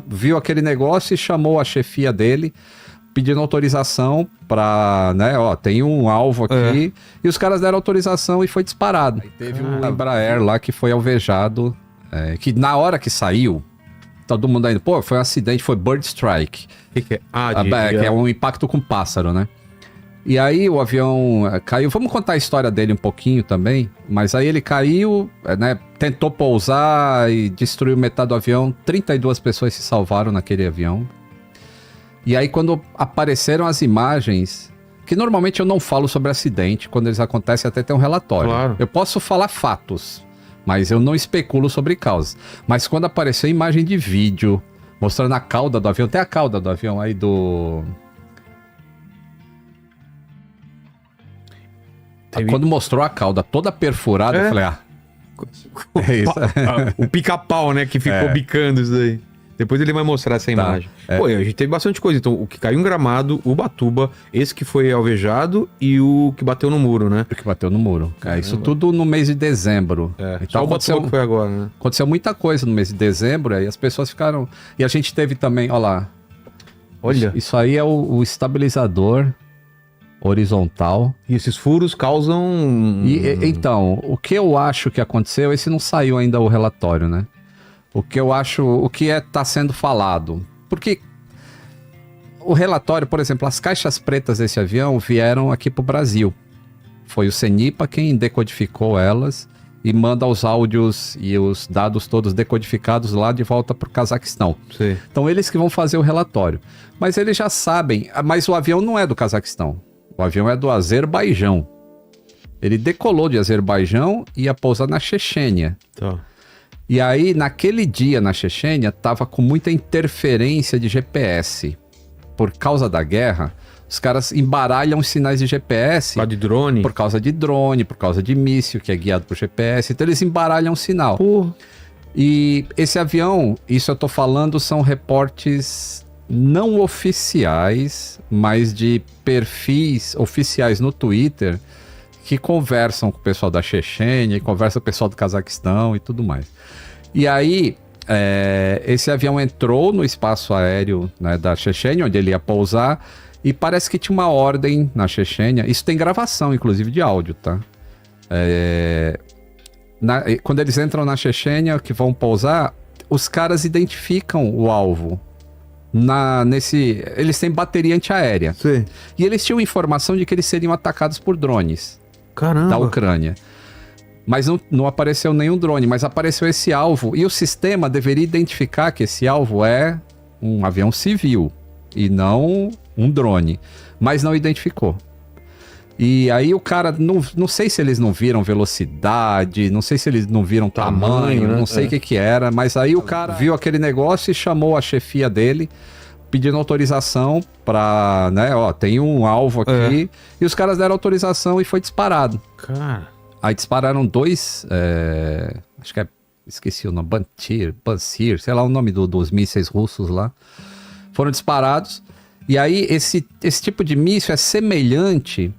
Viu aquele negócio e chamou a chefia dele, pedindo autorização pra, né, ó, tem um alvo aqui, e os caras deram autorização e foi disparado. Aí teve um Embraer lá que foi alvejado, que na hora que saiu, todo mundo ainda, pô, foi um acidente, foi bird strike. Que é? Que é um impacto com pássaro, né? E aí o avião caiu, vamos contar a história dele um pouquinho também, mas aí ele caiu, né, tentou pousar e destruiu metade do avião, 32 pessoas se salvaram naquele avião. E aí quando apareceram as imagens, que normalmente eu não falo sobre acidente, quando eles acontecem até tem um relatório. Claro. Eu posso falar fatos, mas eu não especulo sobre causas. Mas quando apareceu a imagem de vídeo, mostrando a cauda do avião, tem a cauda do avião aí do... Quando mostrou a cauda toda perfurada, eu falei, é isso. O pica-pau, né, que ficou bicando isso daí. Depois ele vai mostrar essa imagem. Pô, a gente teve bastante coisa. Então, o que caiu em Gramado, o Ubatuba, esse que foi alvejado e o que bateu no muro, né? O que bateu no muro. Isso tudo no mês de dezembro. Então, só o Ubatuba que foi agora, né? Aconteceu muita coisa no mês de dezembro, aí as pessoas ficaram... E a gente teve também, olha lá. Olha. Isso aí é o estabilizador horizontal. E esses furos causam... Então, o que eu acho que aconteceu, esse não saiu ainda o relatório, né? O que eu acho, o que tá sendo falado. Porque o relatório, por exemplo, as caixas pretas desse avião vieram aqui pro Brasil. Foi o CENIPA quem decodificou elas e manda os áudios e os dados todos decodificados lá de volta pro Cazaquistão. Sim. Então eles que vão fazer o relatório. Mas eles já sabem, mas o avião não é do Cazaquistão. O avião é do Azerbaijão. Ele decolou de Azerbaijão e ia pousar na Chechênia. Tá. E aí, naquele dia na Chechênia, tava com muita interferência de GPS. Por causa da guerra, os caras embaralham os sinais de GPS. Por causa de drone? Por causa de drone, por causa de míssil, que é guiado por GPS. Então eles embaralham o sinal. Porra. E esse avião, isso eu tô falando, são reportes não oficiais, mas de perfis oficiais no Twitter, que conversam com o pessoal da Chechênia, conversam com o pessoal do Cazaquistão e tudo mais. E aí, esse avião entrou no espaço aéreo, né, da Chechênia, onde ele ia pousar, e parece que tinha uma ordem na Chechênia. Isso tem gravação, inclusive, de áudio, tá? Quando eles entram na Chechênia, que vão pousar, os caras identificam o alvo. Eles têm bateria antiaérea. Sim. E eles tinham informação de que eles seriam atacados por drones. Caramba. Da Ucrânia. Mas não apareceu nenhum drone, mas apareceu esse alvo. E o sistema deveria identificar que esse alvo é um avião civil e não um drone. Mas não identificou. E aí o cara, não sei se eles não viram velocidade, não sei se eles não viram tamanho, né? Não sei o que era. Mas aí o cara viu aquele negócio e chamou a chefia dele, pedindo autorização pra, né, ó, tem um alvo aqui. E os caras deram autorização e foi disparado. Cara. Aí dispararam dois, acho que esqueci o nome, Bansir, sei lá o nome dos mísseis russos lá. Foram disparados. E aí esse tipo de míssil é semelhante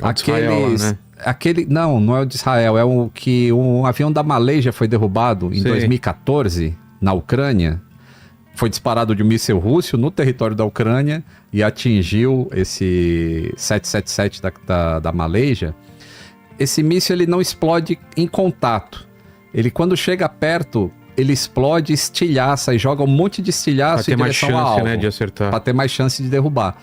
àqueles... Israel, né? Não é o de Israel, é o que um avião da Malásia foi derrubado em 2014 na Ucrânia. Foi disparado de um míssil russo no território da Ucrânia e atingiu esse 777 da Malásia. Esse míssil ele não explode em contato. Ele, quando chega perto, ele explode, estilhaça e joga um monte de estilhaço em direção ao alvo. Né, de acertar. Para ter mais chance de derrubar.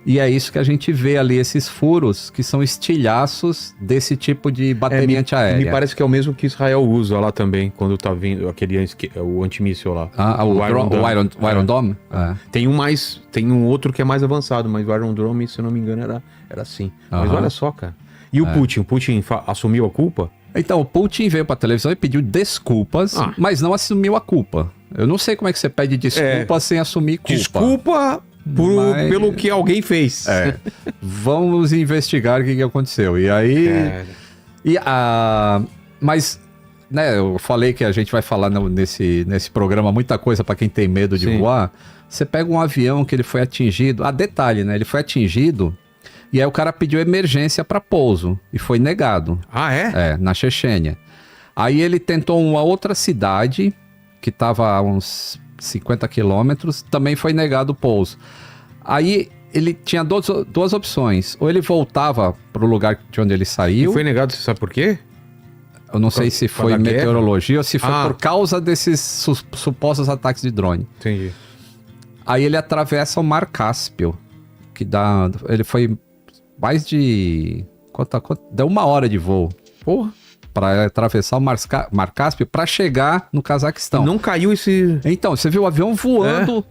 E é isso que a gente vê ali, esses furos, que são estilhaços desse tipo de bateria antiaérea. Me parece que é o mesmo que Israel usa lá também, quando tá vindo o antimíssil lá. O Iron Dome? Tem um outro que é mais avançado, mas o Iron Dome, se eu não me engano, era assim. Mas olha só, cara. E o Putin? O Putin assumiu a culpa? Então, o Putin veio pra televisão e pediu desculpas, mas não assumiu a culpa. Eu não sei como é que você pede desculpa sem assumir culpa. Desculpa pelo que alguém fez. Vamos investigar o que aconteceu. E aí... Mas, né, eu falei que a gente vai falar nesse programa muita coisa pra quem tem medo de voar. Você pega um avião que ele foi atingido... detalhe, né? Ele foi atingido... E aí o cara pediu emergência para pouso e foi negado. Na Chechênia. Aí ele tentou uma outra cidade que estava a uns 50 quilômetros, também foi negado o pouso. Aí ele tinha duas opções. Ou ele voltava para o lugar de onde ele saiu. E foi negado, você sabe por quê? Eu não sei se foi meteorologia ou se foi por causa desses supostos ataques de drone. Entendi. Aí ele atravessa o Mar Cáspio, que dá... Ele foi mais de... Deu 1 hora de voo. Porra. Para atravessar o Mar Cáspio para chegar no Cazaquistão. Não caiu esse... Então, você viu o avião voando...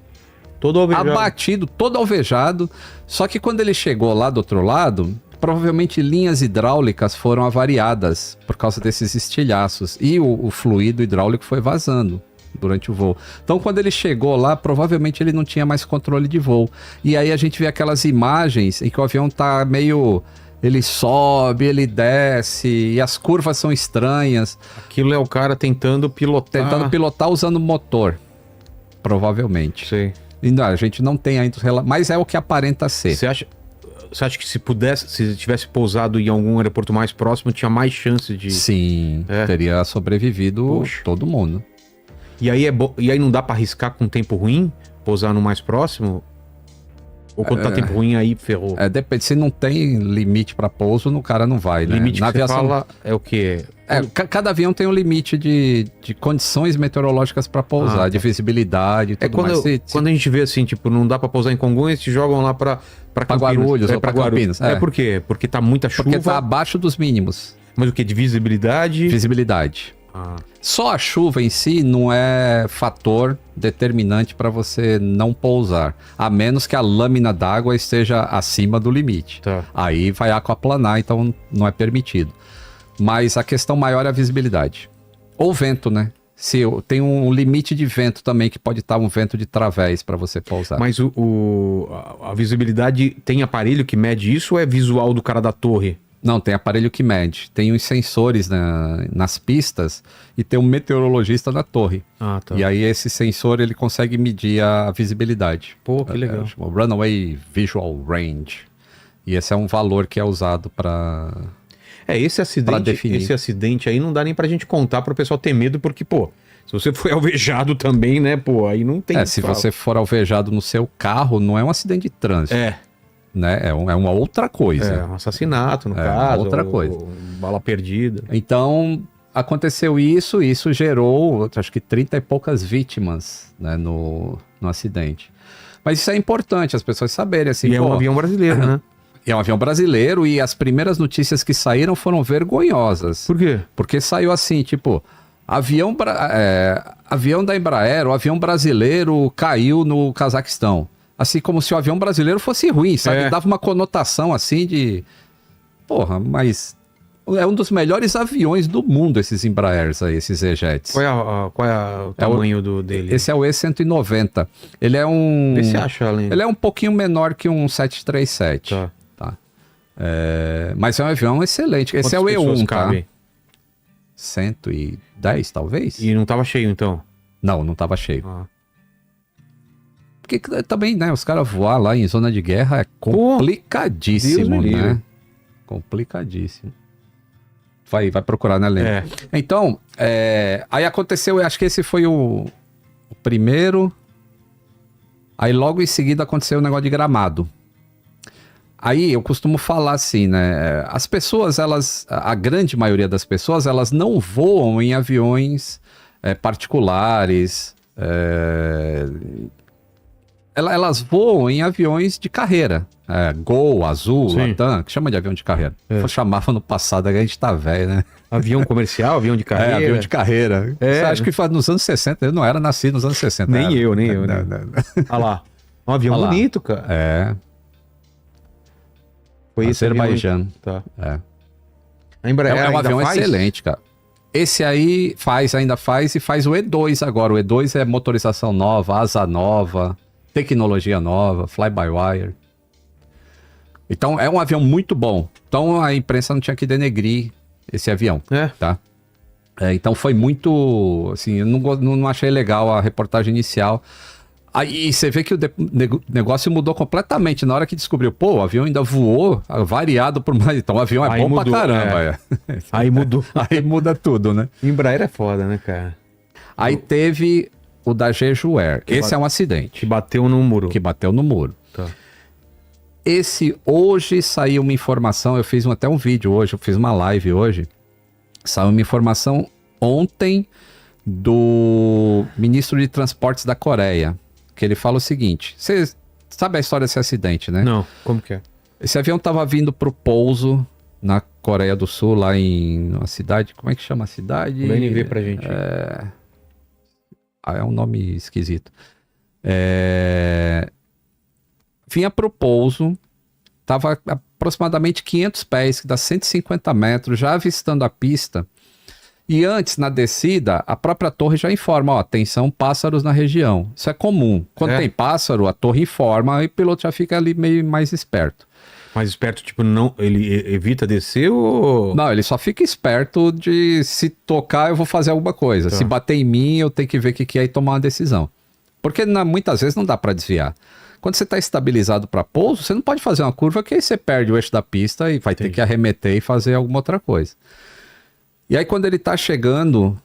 Todo alvejado. Abatido, todo alvejado. Só que quando ele chegou lá do outro lado, provavelmente linhas hidráulicas foram avariadas por causa desses estilhaços. E o fluido hidráulico foi vazando durante o voo. Então, quando ele chegou lá, provavelmente ele não tinha mais controle de voo. E aí a gente vê aquelas imagens em que o avião tá meio... Ele sobe, ele desce, e as curvas são estranhas. Aquilo é o cara tentando pilotar. Tentando pilotar usando motor, provavelmente. Sei. Não, a gente não tem ainda, mas é o que aparenta ser. Você acha que se tivesse pousado em algum aeroporto mais próximo, tinha mais chance de... Sim, teria sobrevivido todo mundo. E aí não dá pra arriscar com tempo ruim? Pousar no mais próximo? Ou quando tá tempo ruim, aí ferrou? Depende, se não tem limite pra pouso, o cara não vai, né? Limite que aviação... você fala é o quê? Cada avião tem um limite de condições meteorológicas para pousar, de visibilidade e tudo mais. Quando a gente vê assim, tipo, não dá para pousar em Congonhas, te jogam lá para Guarulhos ou para Campinas. Por quê? Porque tá muita chuva? Porque tá abaixo dos mínimos. Mas o quê? De visibilidade? Visibilidade. Só a chuva em si não é fator determinante para você não pousar, a menos que a lâmina d'água esteja acima do limite. Tá. Aí vai aquaplanar, então não é permitido. Mas a questão maior é a visibilidade. Ou vento, né? Tem um limite de vento também, que pode estar um vento de través para você pousar. Mas a visibilidade tem aparelho que mede isso ou é visual do cara da torre? Não, tem aparelho que mede. Tem os sensores nas pistas e tem um meteorologista na torre. Tá. E aí esse sensor ele consegue medir a visibilidade. Pô, que legal. Chama Runway Visual Range. E esse é um valor que é usado para... Esse acidente aí não dá nem pra gente contar pro pessoal ter medo, porque, pô, se você foi alvejado também, né, pô, aí não tem... se você for alvejado no seu carro, não é um acidente de trânsito. Né? É uma outra coisa. É um assassinato, no caso. Outra coisa. Bala perdida. Então, aconteceu isso gerou, acho que 30 e poucas vítimas, né, no acidente. Mas isso é importante, as pessoas saberem, assim... E é um avião brasileiro, né? É um avião brasileiro e as primeiras notícias que saíram foram vergonhosas. Por quê? Porque saiu assim, tipo, avião da Embraer, o avião brasileiro caiu no Cazaquistão. Assim, como se o avião brasileiro fosse ruim, sabe? Dava uma conotação assim de... Porra, mas é um dos melhores aviões do mundo, esses Embraers aí, esses E-Jets. Qual é o tamanho dele? Esse é o E190. Ele é um... Vê se acha, Aline. Ele é um pouquinho menor que um 737. Tá. Mas é um avião excelente. Esse é o E1, tá? 110, talvez? E não tava cheio, então? Não tava cheio. Porque também, né, os caras voar lá em zona de guerra é complicadíssimo, né? Complicadíssimo. Vai procurar, né, Lênin? Então, aí aconteceu, eu acho que esse foi o primeiro. Aí logo em seguida aconteceu o negócio de Gramado. Aí eu costumo falar assim, né? As pessoas, a grande maioria das pessoas, elas não voam em aviões particulares. Elas voam em aviões de carreira. Gol, Azul, Latam, que chama de avião de carreira. Chamava no passado, a gente tá velho, né? Avião comercial, avião de carreira. Avião de carreira. Você acha que nos anos 60, eu não era nascido nos anos 60. Nem eu. Olha lá. Um avião bonito, cara. Foi esse Azerbaijão. Tá. A Embraer é um avião excelente, cara. Esse aí ainda faz e faz o E2 agora. O E2 é motorização nova, asa nova, tecnologia nova, fly-by-wire. Então é um avião muito bom. Então a imprensa não tinha que denegrir esse avião, tá? Então foi muito, assim, eu não achei legal a reportagem inicial. Aí você vê que o negócio mudou completamente na hora que descobriu, o avião ainda voou, variado por mais. Então o avião é bom mudou, pra caramba. Aí mudou. Aí muda tudo, né? Embraer é foda, né, cara? Aí teve o da Jejuer. Esse é um acidente. Que bateu no muro. Que bateu no muro. Tá. Esse, hoje saiu uma informação, eu fiz até um vídeo hoje, eu fiz uma live hoje, saiu uma informação ontem do ministro de Transportes da Coreia, que ele fala o seguinte, você sabe a história desse acidente, né? Não, como que é? Esse avião estava vindo para o pouso na Coreia do Sul, lá em uma cidade, como é que chama a cidade? O BNV pra gente. É um nome esquisito. Vinha para o pouso, estava aproximadamente 500 pés, que dá 150 metros, já avistando a pista. E antes, na descida, a própria torre já informa, ó, atenção, pássaros na região. Isso é comum. Quando tem pássaro, a torre informa e o piloto já fica ali meio mais esperto. Mais esperto, tipo, não, ele evita descer ou... Não, ele só fica esperto de se tocar, eu vou fazer alguma coisa. Tá. Se bater em mim, eu tenho que ver o que é e tomar uma decisão. Porque muitas vezes não dá para desviar. Quando você está estabilizado para pouso, você não pode fazer uma curva que aí você perde o eixo da pista e vai ter que arremeter e fazer alguma outra coisa. E aí quando ele está chegando,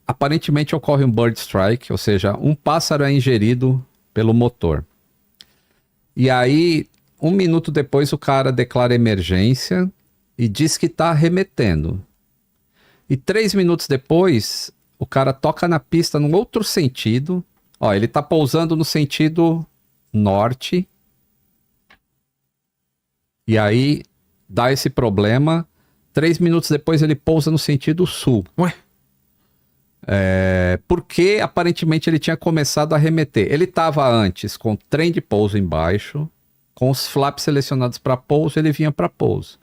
aparentemente ocorre um bird strike, ou seja, um pássaro é ingerido pelo motor. E aí, 1 minuto depois, o cara declara emergência e diz que está arremetendo. E 3 minutos depois, o cara toca na pista num outro sentido. Ó, ele está pousando no sentido norte. E aí, dá esse problema. 3 minutos depois, ele pousa no sentido sul. Ué? Porque, aparentemente, ele tinha começado a arremeter. Ele estava antes com o trem de pouso embaixo, com os flaps selecionados para pouso, ele vinha para pouso.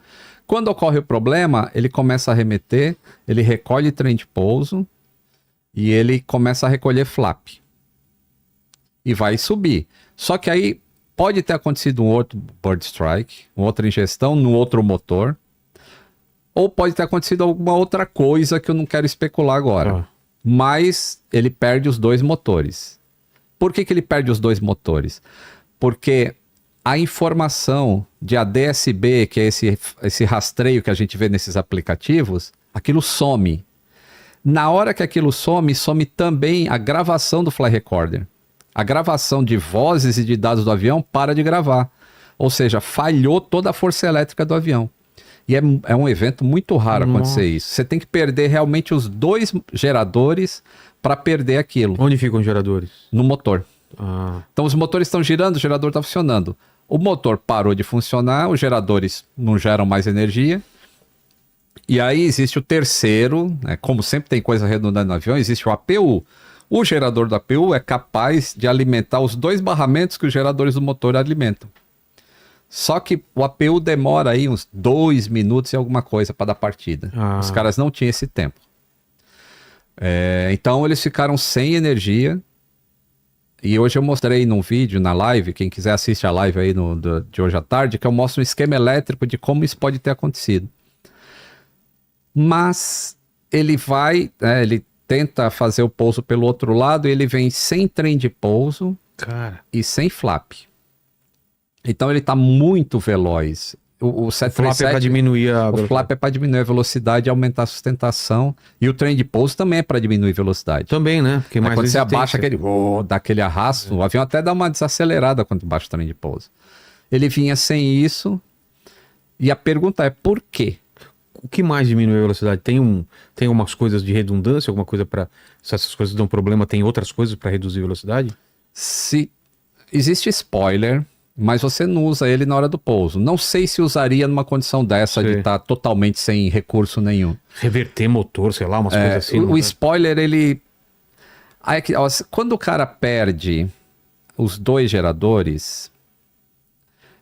Quando ocorre o problema, ele começa a arremeter, ele recolhe trem de pouso e ele começa a recolher flap. E vai subir. Só que aí pode ter acontecido um outro bird strike, uma outra ingestão no outro motor, ou pode ter acontecido alguma outra coisa que eu não quero especular agora. Mas ele perde os 2 motores. Por que ele perde os 2 motores? Porque a informação de ADS-B, que é esse rastreio que a gente vê nesses aplicativos, aquilo some. Na hora que aquilo some, some também a gravação do Fly Recorder. A gravação de vozes e de dados do avião para de gravar. Ou seja, falhou toda a força elétrica do avião. E é um evento muito raro acontecer isso. Você tem que perder realmente os 2 geradores para perder aquilo. Onde ficam os geradores? No motor. Ah. Então os motores estão girando, o gerador está funcionando. O motor parou de funcionar, os geradores não geram mais energia. E aí existe o terceiro, né, como sempre tem coisa redundante no avião, existe o APU. O gerador do APU é capaz de alimentar os 2 barramentos que os geradores do motor alimentam. Só que o APU demora aí uns 2 minutos e alguma coisa para dar partida. Os caras não tinham esse tempo. Então eles ficaram sem energia. E hoje eu mostrei num vídeo, na live, quem quiser assiste a live aí de hoje à tarde, que eu mostro um esquema elétrico de como isso pode ter acontecido. Mas ele vai, ele tenta fazer o pouso pelo outro lado e ele vem sem trem de pouso e sem flap. Então ele está muito veloz. O 737, flap é para diminuir a velocidade. O flap é para diminuir a velocidade e aumentar a sustentação. E o trem de pouso também é para diminuir a velocidade. Também, né? Porque mais quando você abaixa aquele, dá aquele arrasto, o avião até dá uma desacelerada quando baixa o trem de pouso. Ele vinha sem isso. E a pergunta é por quê? O que mais diminui a velocidade? Tem umas coisas de redundância, alguma coisa para... Se essas coisas dão problema, tem outras coisas para reduzir a velocidade? Se existe spoiler, mas você não usa ele na hora do pouso. Não sei se usaria numa condição dessa de estar totalmente sem recurso nenhum. Reverter motor, sei lá, umas coisas assim. O spoiler, ele... Aí, quando o cara perde os 2 geradores,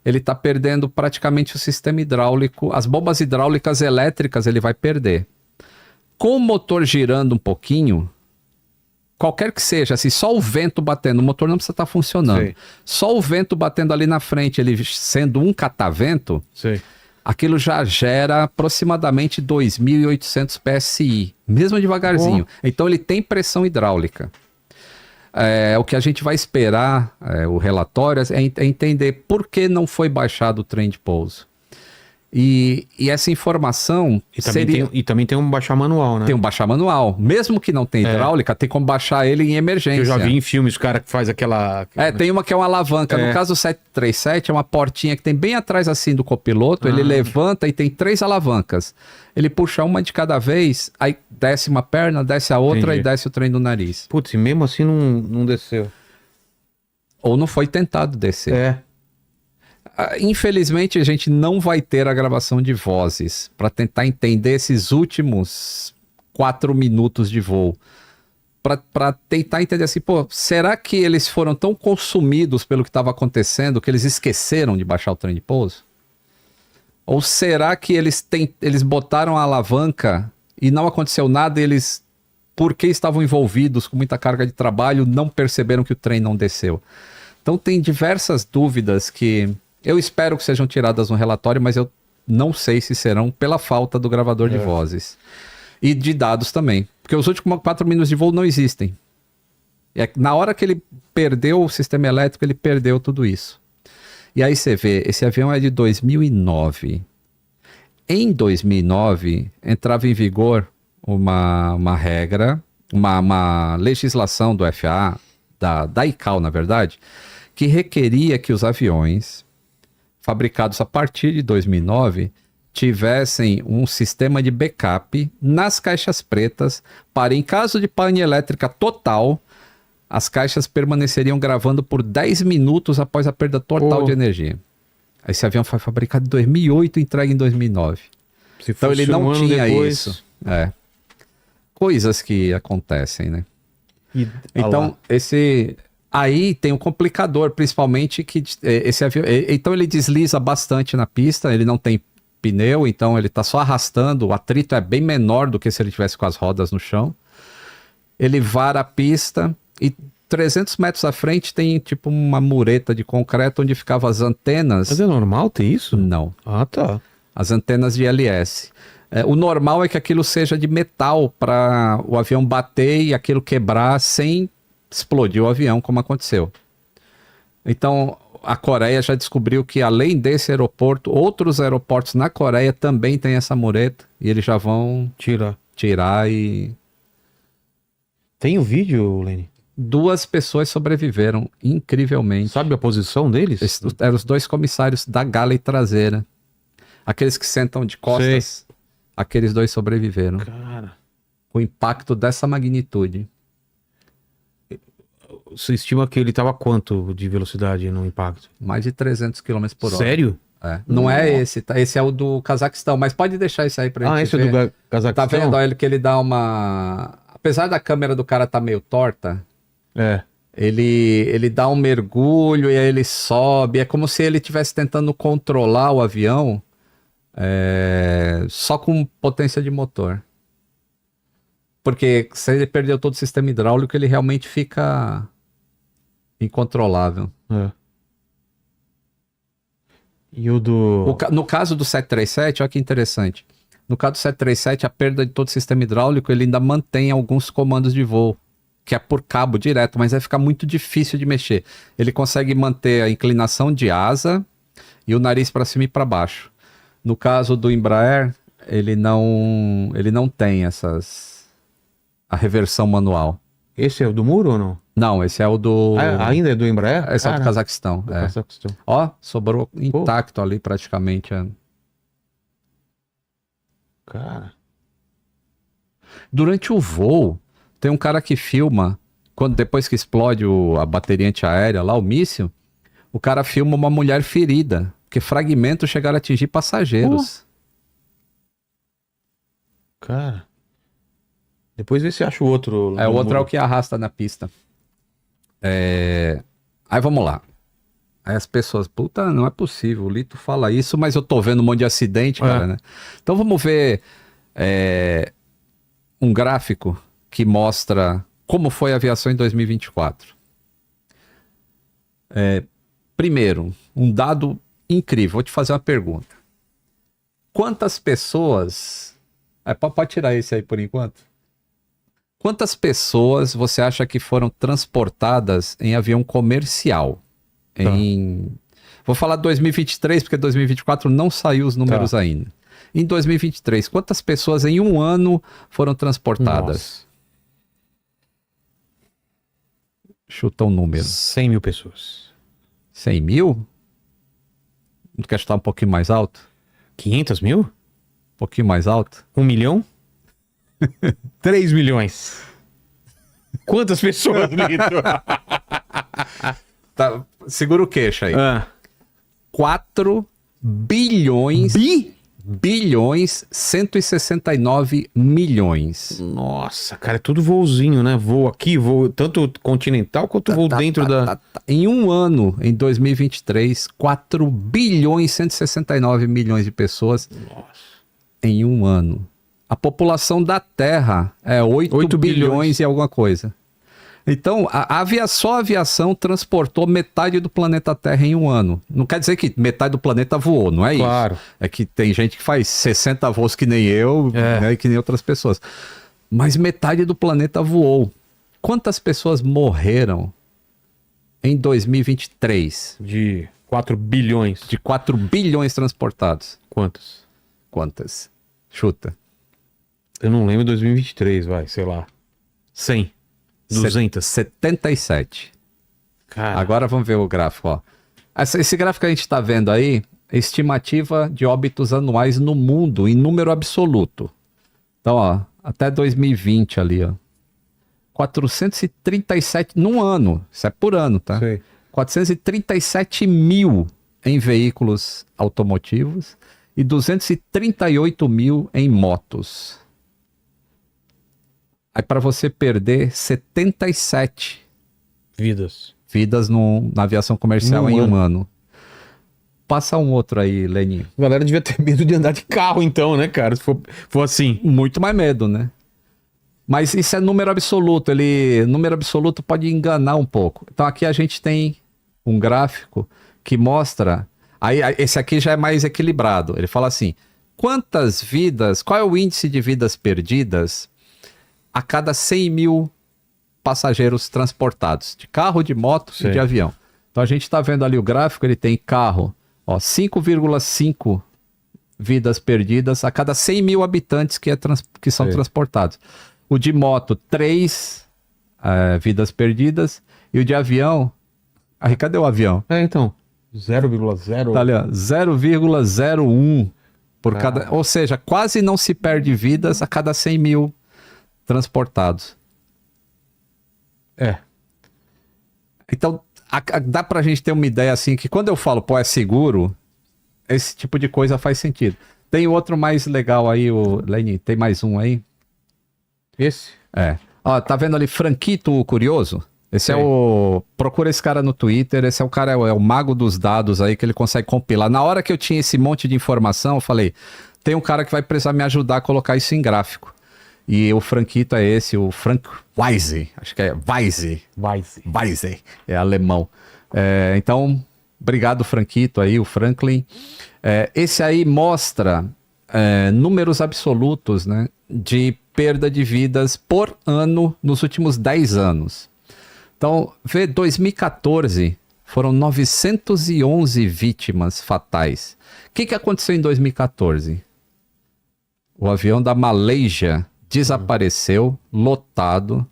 ele está perdendo praticamente o sistema hidráulico. As bombas hidráulicas elétricas ele vai perder. Com o motor girando um pouquinho, qualquer que seja, se só o vento batendo, o motor não precisa estar funcionando. Sei. Só o vento batendo ali na frente, ele sendo um catavento, aquilo já gera aproximadamente 2.800 PSI, mesmo devagarzinho. Então ele tem pressão hidráulica. O que a gente vai esperar, o relatório, é entender por que não foi baixado o trem de pouso. E essa informação e também tem um baixar manual, né? Tem um baixar manual. Mesmo que não tenha hidráulica, tem como baixar ele em emergência. Eu já vi em filmes o cara que faz aquela... Tem uma que é uma alavanca. No caso do 737, é uma portinha que tem bem atrás assim do copiloto. Ele levanta e tem 3 alavancas. Ele puxa uma de cada vez, aí desce uma perna, desce a outra e desce o trem do nariz. Putz, e mesmo assim não desceu. Ou não foi tentado descer. Infelizmente, a gente não vai ter a gravação de vozes para tentar entender esses últimos 4 minutos de voo. Para tentar entender assim, será que eles foram tão consumidos pelo que estava acontecendo que eles esqueceram de baixar o trem de pouso? Ou será que eles botaram a alavanca e não aconteceu nada e eles, porque estavam envolvidos com muita carga de trabalho, não perceberam que o trem não desceu? Então tem diversas dúvidas que eu espero que sejam tiradas no relatório, mas eu não sei se serão pela falta do gravador de vozes. E de dados também. Porque os últimos 4 minutos de voo não existem. Na hora que ele perdeu o sistema elétrico, ele perdeu tudo isso. E aí você vê, esse avião é de 2009. Em 2009, entrava em vigor uma regra, uma legislação do FAA, da ICAO, na verdade, que requeria que os aviões fabricados a partir de 2009 tivessem um sistema de backup nas caixas pretas para, em caso de pane elétrica total, as caixas permaneceriam gravando por 10 minutos após a perda total de energia. Esse avião foi fabricado em 2008 e entregue em 2009. Então ele não tinha isso. Coisas que acontecem, né? Então, aí tem um complicador, principalmente que esse avião... Então ele desliza bastante na pista, ele não tem pneu, então ele está só arrastando, o atrito é bem menor do que se ele tivesse com as rodas no chão. Ele vara a pista e 300 metros à frente tem tipo uma mureta de concreto onde ficavam as antenas. Mas é normal ter isso? Não. Ah, tá. As antenas de ILS. O normal é que aquilo seja de metal para o avião bater e aquilo quebrar sem explodir o avião, como aconteceu. Então, a Coreia já descobriu que, além desse aeroporto, outros aeroportos na Coreia também tem essa mureta e eles já vão tirar e... Tem o vídeo, Lene? 2 pessoas sobreviveram, incrivelmente. Sabe a posição deles? Eram os 2 comissários da galley traseira. Aqueles que sentam de costas, aqueles 2 sobreviveram. Cara. O impacto dessa magnitude. Você estima que ele estava quanto de velocidade no impacto? Mais de 300 km por hora. Sério? Não é esse, tá? Esse é o do Cazaquistão, mas pode deixar isso aí pra gente esse ver. É do Cazaquistão? Tá vendo? Olha que ele dá uma... Apesar da câmera do cara tá meio torta, ele dá um mergulho e aí ele sobe. É como se ele estivesse tentando controlar o avião só com potência de motor. Porque se ele perdeu todo o sistema hidráulico, ele realmente fica incontrolável. E o do... No caso do 737, olha que interessante. No caso do 737, a perda de todo o sistema hidráulico, ele ainda mantém alguns comandos de voo, que é por cabo direto, mas vai ficar muito difícil de mexer. Ele consegue manter a inclinação de asa e o nariz para cima e para baixo. No caso do Embraer, ele não tem a reversão manual. Esse é o do muro ou não? Não, esse é o do... ainda é do Embraer? Esse é o do Cazaquistão. Cazaquistão. Ó, sobrou intacto ali praticamente. Cara. Durante o voo, tem um cara que filma, depois que explode a bateria antiaérea lá, o míssil, o cara filma uma mulher ferida, porque fragmentos chegaram a atingir passageiros. Cara. Depois vê se acha o outro. O outro é o que arrasta na pista. Aí vamos lá. Aí as pessoas, puta, não é possível, o Lito fala isso, mas eu tô vendo um monte de acidente, cara, né? Então vamos ver um gráfico que mostra como foi a aviação em 2024. Primeiro, um dado incrível, vou te fazer uma pergunta. Quantas pessoas... pode tirar esse aí por enquanto? Quantas pessoas você acha que foram transportadas em avião comercial? Vou falar 2023, porque 2024 não saiu os números ainda. Em 2023, quantas pessoas em um ano foram transportadas? Nossa. Chuta um número. 100 mil pessoas. 100 mil? Não quer chutar um pouquinho mais alto? 500 mil? Um pouquinho mais alto? 1 milhão? 3 milhões. Quantas pessoas, Lito? Tá, segura o queixo aí. 4 bilhões... Bilhões, 169 milhões. Nossa, cara, é tudo voozinho, né? Voo aqui, voo tanto continental quanto voo dentro da... Em um ano, em 2023, 4 bilhões, 169 milhões de pessoas. Nossa. Em um ano. A população da Terra é 8 bilhões e alguma coisa. Então, só a aviação transportou metade do planeta Terra em um ano. Não quer dizer que metade do planeta voou, não é claro. Isso? É que tem gente que faz 60 voos que nem eu, né, e que nem outras pessoas. Mas metade do planeta voou. Quantas pessoas morreram em 2023? De 4 bilhões. De 4 bilhões transportados. Quantas? Chuta. Eu não lembro 2023, sei lá. 100. 200. 77. Cara. Agora vamos ver o gráfico, ó. Esse gráfico que a gente está vendo aí é estimativa de óbitos anuais no mundo em número absoluto. Então, ó, até 2020 ali, ó. 437 num ano. Isso é por ano, tá? Sei. 437 mil em veículos automotivos e 238 mil em motos. Aí para você perder 77 vidas na aviação comercial em um ano. Passa um outro aí, Leninho. A galera devia ter medo de andar de carro então, né, cara? Se for assim. Muito mais medo, né? Mas isso é número absoluto. Número absoluto pode enganar um pouco. Então aqui a gente tem um gráfico que mostra... Aí esse aqui já é mais equilibrado. Ele fala assim, quantas vidas... Qual é o índice de vidas perdidas a cada 100 mil passageiros transportados, de carro, de moto e de avião. Então a gente está vendo ali o gráfico, ele tem carro, 5,5 vidas perdidas a cada 100 mil habitantes que são transportados. O de moto, 3 vidas perdidas, e o de avião... cadê o avião? Então, 0,0... Tá ali, 0,01 por cada... Ou seja, quase não se perde vidas a cada 100 mil transportados. Então, dá pra gente ter uma ideia assim, que quando eu falo, é seguro, esse tipo de coisa faz sentido. Tem outro mais legal aí, o Lenin, tem mais um aí? Esse? Ó, tá vendo ali, Franquito o Curioso? Esse é o... Procura esse cara no Twitter, esse é o cara, é o mago dos dados aí, que ele consegue compilar. Na hora que eu tinha esse monte de informação, eu falei, tem um cara que vai precisar me ajudar a colocar isso em gráfico. E o Franquito é esse, o Frank Weise, acho que é Weise, é alemão. Então, obrigado Franquito aí, o Franklin. Esse aí mostra números absolutos, né, de perda de vidas por ano nos últimos 10 anos. Então, 2014 foram 911 vítimas fatais. O que aconteceu em 2014? O avião da Malaysia desapareceu, lotado.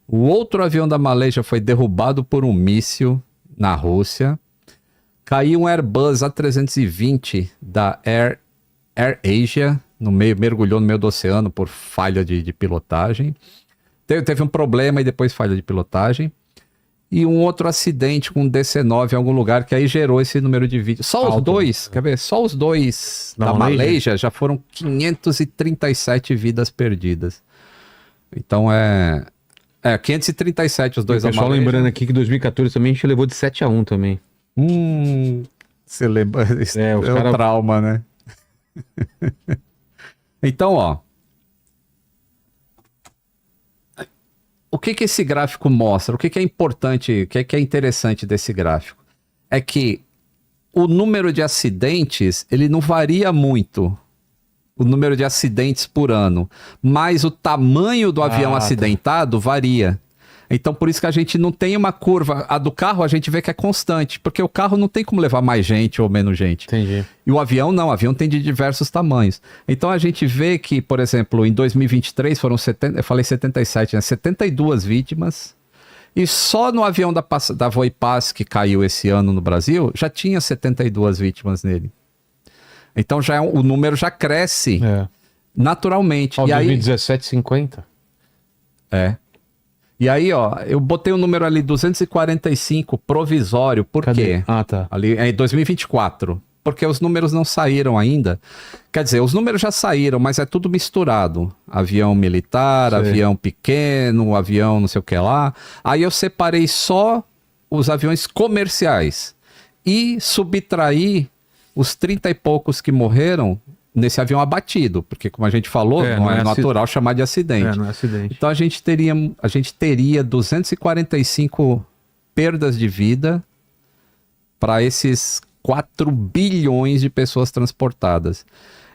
O outro avião da Malaysia foi derrubado por um míssil na Rússia. Caiu um Airbus A320 da AirAsia, mergulhou no meio do oceano por falha de pilotagem. Teve um problema e depois falha de pilotagem. E um outro acidente com um DC-9 em algum lugar, que aí gerou esse número de vídeos. Só os dois, quer ver? Só os dois da Malaysia já foram 537 vidas perdidas. Então 537 os dois da Malaysia. Pessoal lembrando aqui que 2014 também a gente levou de 7-1 também. Você lembra? É um trauma, né? Então, ó. O que esse gráfico mostra? O que é importante, o que é interessante desse gráfico? É que o número de acidentes, ele não varia muito, o número de acidentes por ano, mas o tamanho do avião acidentado varia. Então, por isso que a gente não tem uma curva. A do carro a gente vê que é constante, porque o carro não tem como levar mais gente ou menos gente. Entendi. E o avião não, o avião tem de diversos tamanhos. Então, a gente vê que, por exemplo, em 2023 foram 70, eu falei 77, né? 72 vítimas. E só no avião da Voipaz, que caiu esse ano no Brasil, já tinha 72 vítimas nele. Então, o número já cresce naturalmente. Ó, e 2017, 50. E aí, ó, eu botei o número ali 245 provisório, por quê? Ah, tá. Ali é em 2024, porque os números não saíram ainda. Quer dizer, os números já saíram, mas é tudo misturado. Avião militar, avião pequeno, avião não sei o que lá. Aí eu separei só os aviões comerciais e subtraí os 30 e poucos que morreram nesse avião abatido, porque como a gente falou, não é natural chamar de acidente. Não é acidente. Então a gente teria 245 perdas de vida para esses 4 bilhões de pessoas transportadas.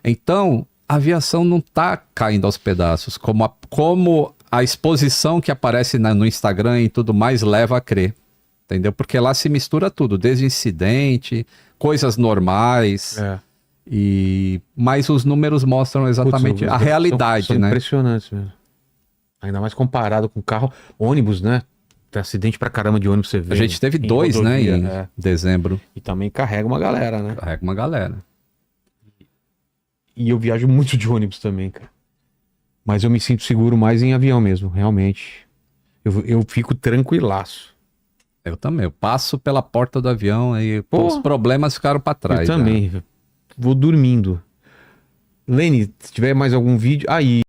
Então, a aviação não está caindo aos pedaços, como a exposição que aparece no Instagram e tudo mais leva a crer. Entendeu? Porque lá se mistura tudo, desde incidente, coisas normais. Mas os números mostram exatamente a realidade, são né? Impressionantes mesmo. Ainda mais comparado com carro, ônibus, né? Tem acidente pra caramba de ônibus, você vê. A gente teve 2, né, em dezembro. E também carrega uma galera, né? Carrega uma galera. E eu viajo muito de ônibus também, cara. Mas eu me sinto seguro mais em avião mesmo, realmente. Eu fico tranquilaço. Eu também. Eu passo pela porta do avião e os problemas ficaram pra trás. Eu também. Vou dormindo. Lene, se tiver mais algum vídeo... Aí...